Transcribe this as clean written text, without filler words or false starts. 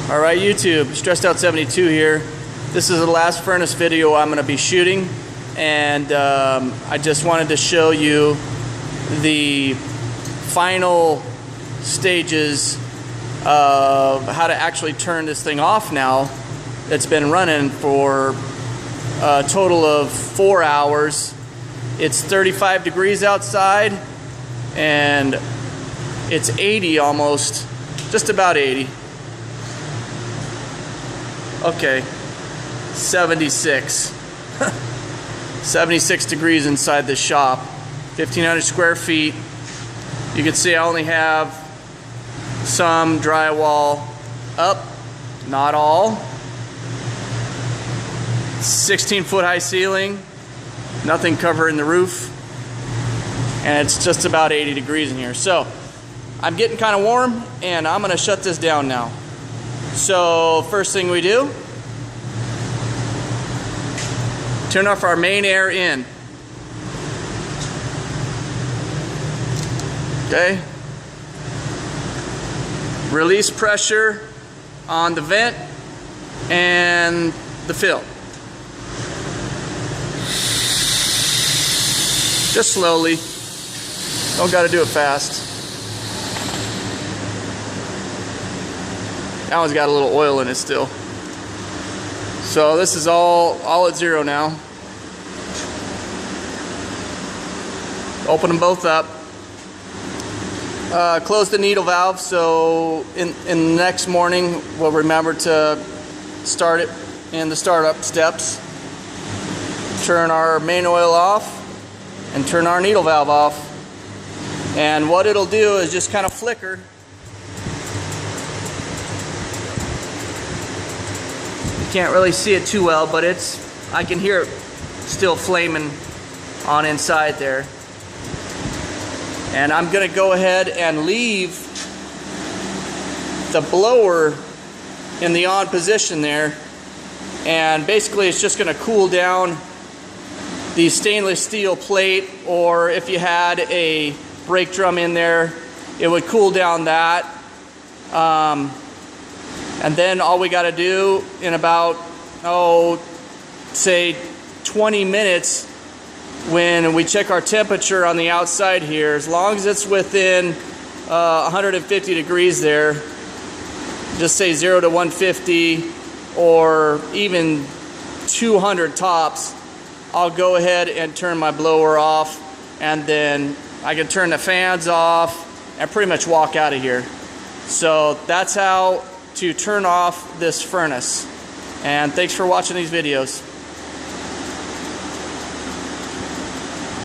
Alright YouTube, Stressed Out 72 here. This is the last furnace video I'm going to be shooting, and I just wanted to show you the final stages of how to actually turn this thing off now. It's been running for a total of 4 hours. It's 35 degrees outside and it's 80 almost, just about 80. Okay, 76. 76 degrees inside the shop. 1,500 square feet. You can see I only have some drywall up, not all. 16-foot high ceiling, nothing covering the roof, and it's just about 80 degrees in here. So I'm getting kind of warm, and I'm gonna shut this down now. So first thing we do, turn off our main air in. Okay. Release pressure on the vent and the fill. Just slowly. Don't gotta do it fast. That one's got a little oil in it still. So this is all at zero now. Open them both up. Close the needle valve so in the next morning we'll remember to start it in the startup steps. Turn our main oil off and turn our needle valve off. And what it'll do is just kind of flicker. You can't really see it too well, but I can hear it still flaming on inside there. And I'm gonna go ahead and leave the blower in the on position there. And basically it's just gonna cool down the stainless steel plate, or if you had a brake drum in there, it would cool down that. And then all we gotta do in about, say 20 minutes, when we check our temperature on the outside here, as long as it's within 150 degrees there, just say 0 to 150 or even 200 tops, I'll go ahead and turn my blower off, and then I can turn the fans off and pretty much walk out of here. So that's how to turn off this furnace. And thanks for watching these videos.